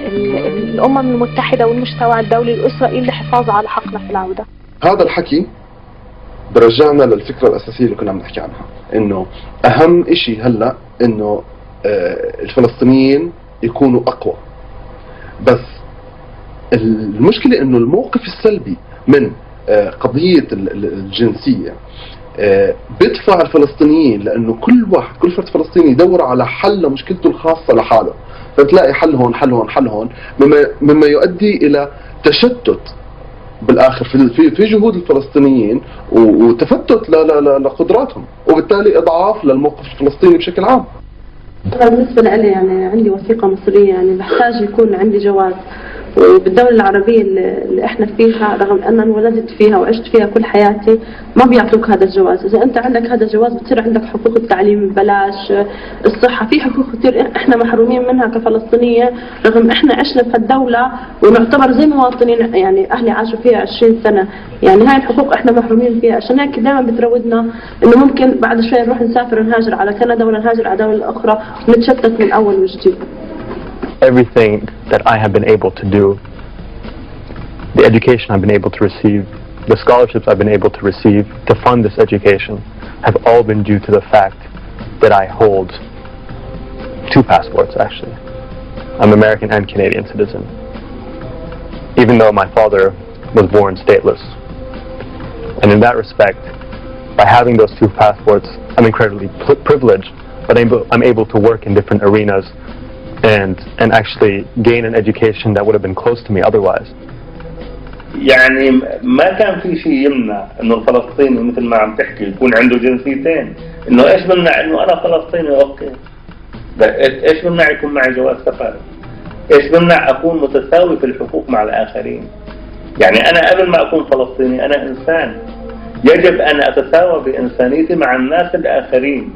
الأمم المتحدة والمجتمع الدولي الإسرائيلي للحفاظ على حقنا في العودة. هذا الحكي برجعنا للفكرة الأساسية اللي كنا عم نحكي عنها، إنه أهم إشي هلا إنه الفلسطينيين يكونوا أقوى. بس المشكلة إنه الموقف السلبي من قضية الجنسية بيدفع الفلسطينيين، لأنه كل فرد فلسطيني يدور على حل لمشكلته الخاصة لحاله، فتلاقي حل هون حل هون حل هون، مما يؤدي إلى تشتت بالآخر في جهود الفلسطينيين وتفتت لقدراتهم، وبالتالي إضعاف للموقف الفلسطيني بشكل عام. طبعا بالنسبة لي يعني عندي وثيقة مصرية، يعني بحتاج يكون عندي جواز، وبالدولة العربية اللي احنا فيها رغم ان انا انولدت فيها وعشت فيها كل حياتي ما بيعطوك هذا الجواز. اذا انت عندك هذا الجواز بتصير عندك حقوق التعليم ببلاش، الصحة، في حقوق كثير احنا محرومين منها كفلسطينية، رغم احنا عشنا في هالدولة ونعتبر زي مواطنين، يعني اهلي عاشوا فيها 20 سنة، يعني هاي الحقوق احنا محرومين فيها. عشان هيك دائما بتراودنا انه ممكن بعد شوي نروح نسافر ونهاجر على كندا ولا نهاجر على دولة اخرى ونتشتت من اول وجديد. Everything that I have been able to do, the education I've been able to receive, the scholarships I've been able to receive to fund this education have all been due to the fact that I hold 2 passports actually. I'm American and Canadian citizen, even though my father was born stateless. And in that respect, by having those 2 passports, I'm incredibly privileged, but I'm able to work in different arenas and actually gain an education that would have been close to me otherwise. يعني ما كان في شيء يمنع انه الفلسطيني مثل ما عم تحكي يكون عنده جنسيتين. انه ايش بمنع انه انا فلسطيني اوكي، ايش بمنع يكون معي جواز سفر؟ ايش بمنع اكون متساوي في الحقوق مع الاخرين؟ يعني انا قبل ما اكون فلسطيني انا انسان، يجب ان اتساوى بانسانيتي مع الناس الاخرين،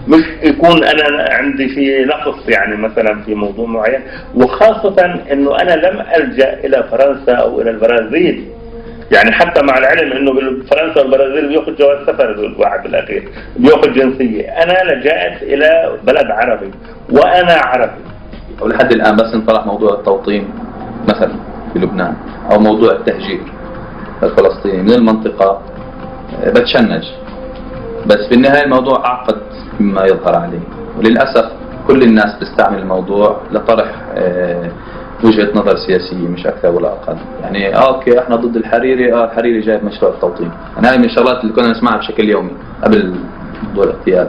مش يكون انا عندي شيء نقص يعني مثلا في موضوع معين. وخاصة انه انا لم الجأ الى فرنسا او الى البرازيل، يعني حتى مع العلم انه بفرنسا والبرازيل بياخذ جواز سفر الواحد بالاخير، بياخذ جنسية. انا لجأت الى بلد عربي وانا عربي. ولحد الان بس انطرح موضوع التوطين مثلا في لبنان او موضوع التهجير الفلسطيني من المنطقة بتشنج، بس في النهاية الموضوع اعقد مما يظهر عليه، وللأسف كل الناس تستعمل الموضوع لطرح وجهة نظر سياسية مش أكثر ولا أقل. يعني أوكي إحنا ضد الحريري، الحريري جايب مشروع التوطين. أنا هاي من الشغلات اللي كنا نسمعها بشكل يومي قبل موضوع الاغتيال.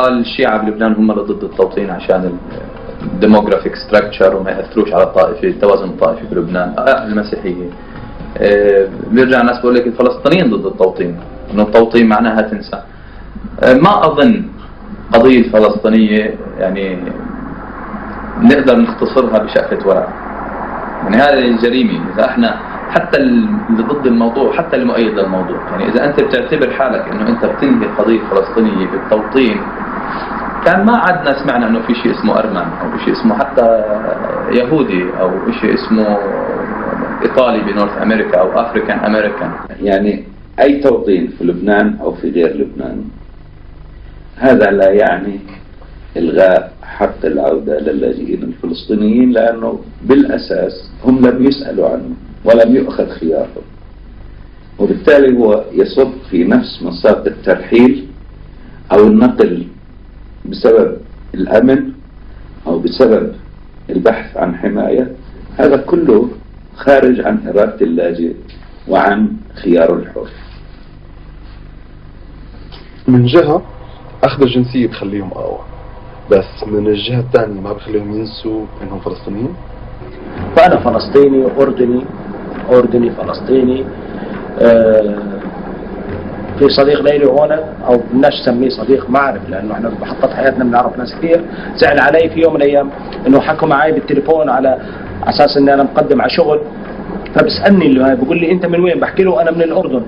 الشيعة بلبنان هم اللي ضد التوطين عشان الديموغرافيك ستراكشر وما يأثروش على الطائفة، التوازن الطائفي في لبنان. المسيحية بيرجع الناس بيقول لك الفلسطينيين ضد التوطين، إنه التوطين معناها تنسى. ما أظن قضية الفلسطينية يعني نقدر نختصرها بشقفة ورق. يعني هذه جريمة إذا احنا حتى اللي ضد الموضوع حتى اللي مؤيد للموضوع. يعني إذا أنت بتعتبر حالك إنه أنت بتنهي قضية فلسطينية بالتوطين، كان ما عدنا سمعنا إنه في شيء اسمه أرمن أو شيء اسمه حتى يهودي أو شيء اسمه إيطالي بنورث أمريكا أو أفريكان أمريكان. يعني أي توطين في لبنان أو في غير لبنان هذا لا يعني إلغاء حق العودة للاجئين الفلسطينيين، لأنه بالأساس هم لم يسألوا عنه ولم يؤخذ خيارهم، وبالتالي هو يصب في نفس مساق الترحيل أو النقل بسبب الأمن أو بسبب البحث عن حماية. هذا كله خارج عن إرادة اللاجئ وعن خياره الحر. من جهة أخذ الجنسية بخليهم أقوى، بس من الجهة الثانية ما بخليهم ينسوا إنهم فلسطينيين. فأنا فلسطيني أردني فلسطيني. في صديق ليلي هون او بدناش نسميه صديق، ما اعرف، لانه احنا بمحطات حياتنا بنعرف ناس كثير. زعل علي في يوم من الايام انه حكوا معي بالتليفون على اساس اني انا مقدم على شغل، فبسالني بقول لي انت من وين؟ بحكي له انا من الاردن.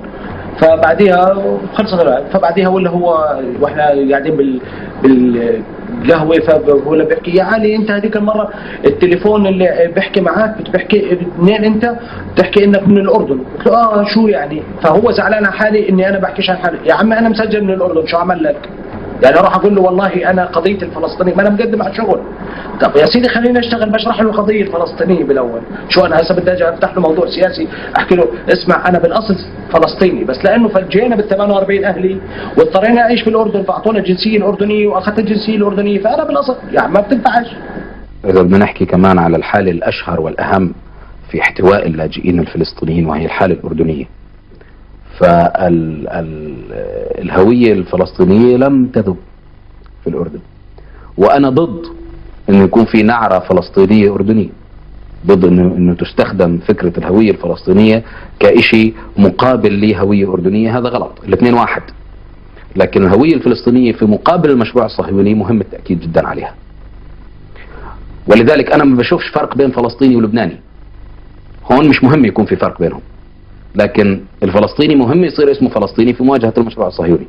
فبعديها خلصت الوقت، فبعديها ولا هو واحنا قاعدين بالقهوه فهو بيحكي يا علي انت هذيك المره التليفون اللي بحكي معك بتحكي منين انت؟ بتحكي انك من الاردن. قلت له شو يعني؟ فهو زعلان على حالي اني انا بحكيش عن حالي. يا عمي انا مسجل من الاردن، شو عمل لك؟ يعني اروح اقول له والله انا قضيه الفلسطينيه ما انا مقدم على شغل. طب يا سيدي خليني اشتغل بشرح له القضيه الفلسطينيه بالاول. شو انا هسه بدي اجي افتح له موضوع سياسي احكي له اسمع انا بالاصل فلسطيني، بس لانه فجينا بال 48 اهلي واضطرينا اعيش في الاردن فاعطونا الجنسيه الاردنيه واخذت الجنسيه الاردنيه، فانا بالاصل يعني ما بتنفعش. اذا بدنا نحكي كمان على الحاله الاشهر والاهم في احتواء اللاجئين الفلسطينيين وهي الحاله الاردنيه، فالهويه الفلسطينيه لم تذب في الأردن، وأنا ضد أنه يكون في نعرة فلسطينية أردنية، ضد أنه تستخدم فكرة الهوية الفلسطينية كإشي مقابل لهوية أردنية. هذا غلط، الاثنين واحد. لكن الهوية الفلسطينية في مقابل المشروع الصهيوني مهم التأكيد جدا عليها، ولذلك أنا ما بشوفش فرق بين فلسطيني ولبناني. هون مش مهم يكون في فرق بينهم، لكن الفلسطيني مهم يصير اسمه فلسطيني في مواجهة المشروع الصهيوني.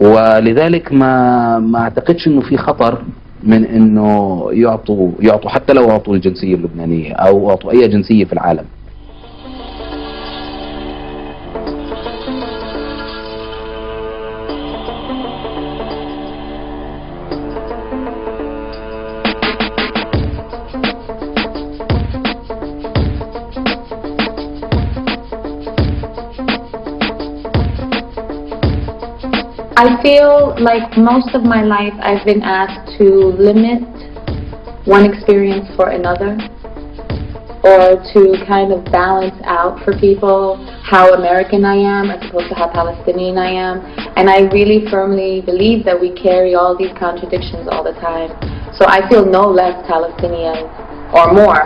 ولذلك ما اعتقدش انه في خطر من انه يعطوا حتى لو اعطوا الجنسيه اللبنانيه او اعطوا اي جنسيه في العالم. I feel like most of my life I've been asked to limit one experience for another, or to kind of balance out for people how American I am as opposed to how Palestinian I am. And I really firmly believe that we carry all these contradictions all the time. So I feel no less Palestinian or more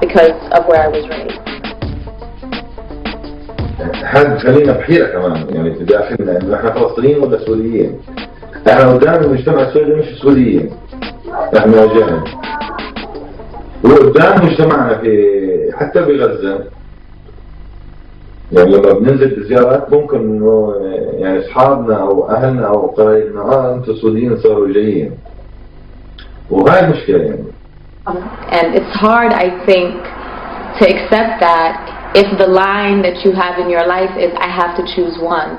because of where I was raised. حد خلينا بحيرة كمان، يعني في داخلنا انه احنا فلسطينيين ولا سوريين؟ احنا قدام المجتمع السوري مش سوريين، احنا اجانب. وقدام مجتمعنا في حتى بغزة، يعني لما بننزل بزيارات ممكن انه يعني اصحابنا او اهلنا او قرايبنا انتم سوريين صاروا جايين. وهاي المشكلة يعني. And it's hard, I think, to accept that if the line that you have in your life is I have to choose one.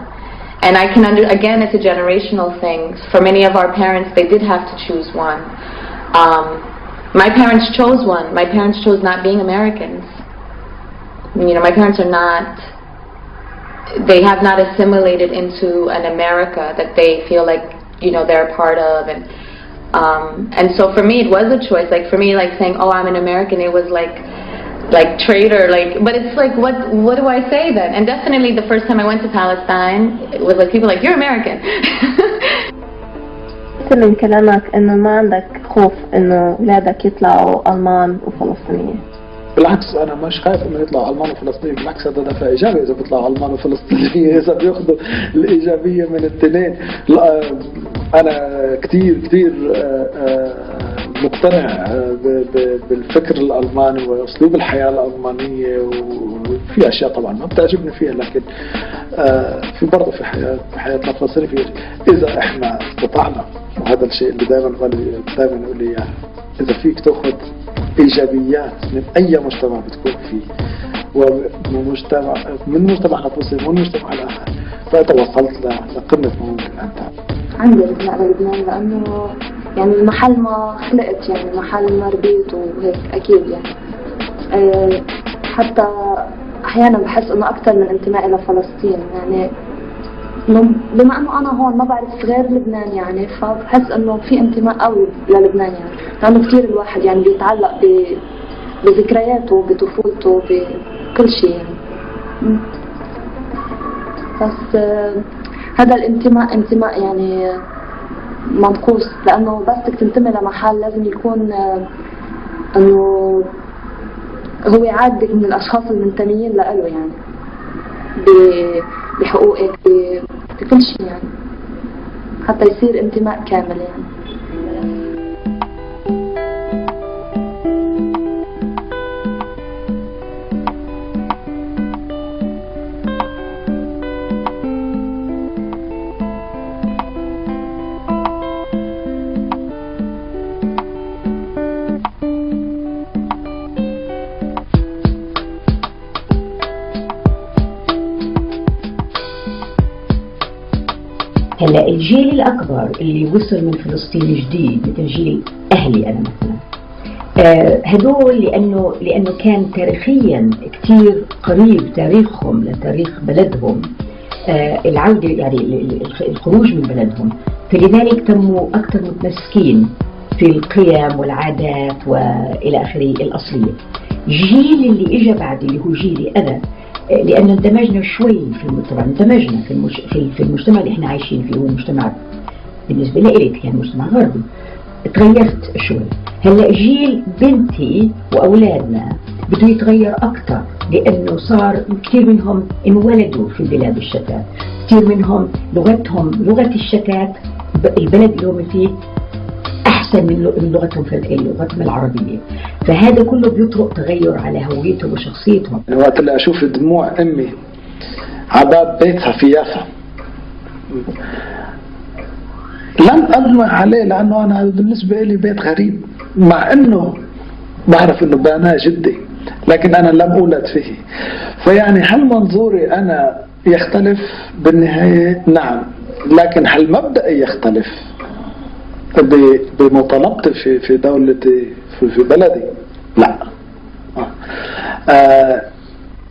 And I can again, it's a generational thing. For many of our parents, they did have to choose one. My parents chose one. My parents chose not being Americans. You know, my parents are not, they have not assimilated into an America that they feel like, you know, they're a part of. And so for me, it was a choice. Like for me, like saying, oh, I'm an American, it was like traitor, like, but it's like, what do I say then? And definitely the first time I went to Palestine, it was like people like, you're American. من كلامك انه ما عندك خوف انه اولادك يطلعوا المان وفلسطينيين. بالعكس انا مش خايف انه يطلعوا المان وفلسطينيين، بالعكس هذا دفع ايجابي اذا بيطلعوا المان وفلسطينيين، اذا بياخذوا الايجابيه من الاثنين. انا كثير مقتنع بالفكر الألماني وأسلوب الحياة الألمانية، وفي أشياء طبعا ما بتعجبني فيها، لكن في برضه في حياتنا الفلسطينية إذا إحنا استطعنا، وهذا الشيء اللي دائما نقول لي إياه، إذا فيك تأخذ إيجابيات من أي مجتمع بتكون فيه، ومن مجتمعنا الفلسطيني ومن مجتمع الآخر، فأنت وصلت لقمة ما ممكن أن تعمل. عندي انتماء للبنان لأنه يعني المحل ما خلقت، يعني المحل ما ربيت وهيك أكيد يعني. حتى أحيانا بحس إنه أكثر من انتمائي لفلسطين، يعني بما إنه أنا هون ما بعرف غير لبنان يعني، فبحس إنه في انتماء قوي للبنان يعني، لأنه كثير الواحد يعني بيتعلق بذكرياته بطفولته بكل شيء يعني. بس هذا انتماء يعني منقوص، لأنه بس بدك تنتمي لمحل لازم يكون إنه هو يعدك من الأشخاص المنتميين له يعني بحقوقك بكل شيء يعني، حتى يصير انتماء كامل يعني. هلا الجيل الأكبر اللي وصل من فلسطين جديد، مثل جيل أهلي أنا مثلا، هدول لأنه كان تاريخيا كتير قريب تاريخهم لتاريخ بلدهم، العودة يعني الخروج من بلدهم، فلذلك تموا أكثر متمسكين في القيم والعادات وإلى آخره الأصلية. الجيل اللي إجا بعد اللي هو جيلي أنا، لأن اندمجنا شوي في المجتمع، اندمجنا في المجتمع اللي احنا عايشين فيه، هو المجتمع بالنسبة لي كان مجتمع غربي، تغيرت شوي. هلا جيل بنتي وأولادنا بده يتغير أكثر، لأنه صار كثير منهم انولدوا في بلاد الشتات، كثير منهم لغتهم لغة الشتات، البلد اللي هم فيه أحسن من لغتهم لغتهم العربية، فهذا كله بيطرق تغير على هويتهم وشخصيتهم. وقت اللي أشوف دموع أمي عباب بيتها في يافا لن أدمع عليه، لأنه أنا بالنسبة لي بيت غريب، مع أنه بعرف أنه بناه جدي، لكن أنا لم أولد فيه. فيعني هل منظوري أنا يختلف بالنهاية؟ نعم، لكن هل مبدئي يختلف بمطالبتي في دولتي في بلدي؟ لا.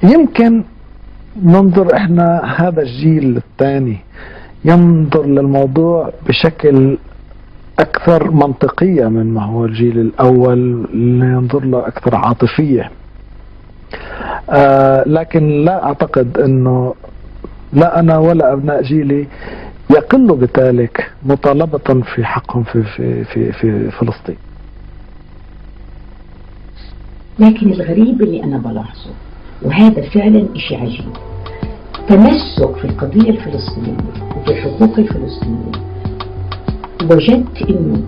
يمكن ننظر احنا هذا الجيل الثاني ينظر للموضوع بشكل اكثر منطقية من ما هو الجيل الاول، ينظر له اكثر عاطفية. لكن لا اعتقد انه لا انا ولا ابناء جيلي يقل بذلك مطالبة في حقهم في فلسطين. لكن الغريب اللي أنا بلاحظه، وهذا فعلا إشي عجيب، تمسك في القضية الفلسطينية وفي الحقوق الفلسطينية، وجدت إنه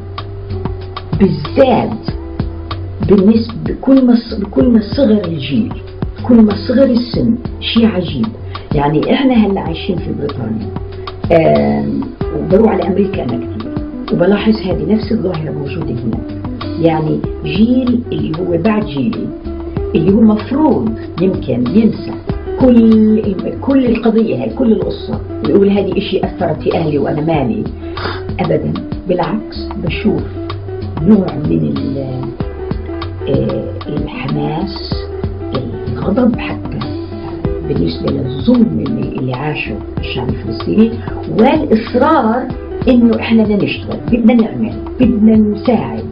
بالذات بالنسبة بكل ما صغر الجيل، كل ما صغر السن، شيء عجيب. يعني إحنا هلا عايشين في بريطانيا، وبروح على أمريكا أنا كثير، وبلاحظ هذه نفس الظاهرة موجودة هناك. يعني جيل اللي هو بعد جيلي، اللي هو مفروض يمكن ينسى كل القضية هاي، كل القصة، ويقول هذه إشي أثرت في أهلي وأنا مالي. أبدا، بالعكس بشوف نوع من الحماس، الغضب حتى بالنسبة للظلم اللي عاشه الشعب الفلسطيني، والإصرار إنه إحنا بدنا نشتغل، بدنا نعمل، بدنا نساعد.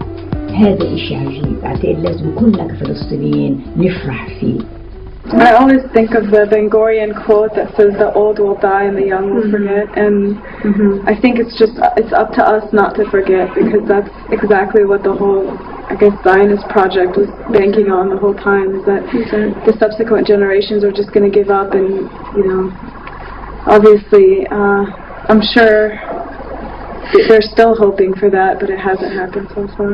هذا إشي عجيب، أعتقد لازم كلنا كفلسطينيين نفرح فيه. I always think of the Ben-Gurion quote that says the old will die and the young will forget, and I think it's up to us not to forget, because that's exactly what the whole, I guess, Zionist project was banking on the whole time, is that the subsequent generations are just going to give up, and obviously I'm sure they're still hoping for that, but it hasn't happened so far.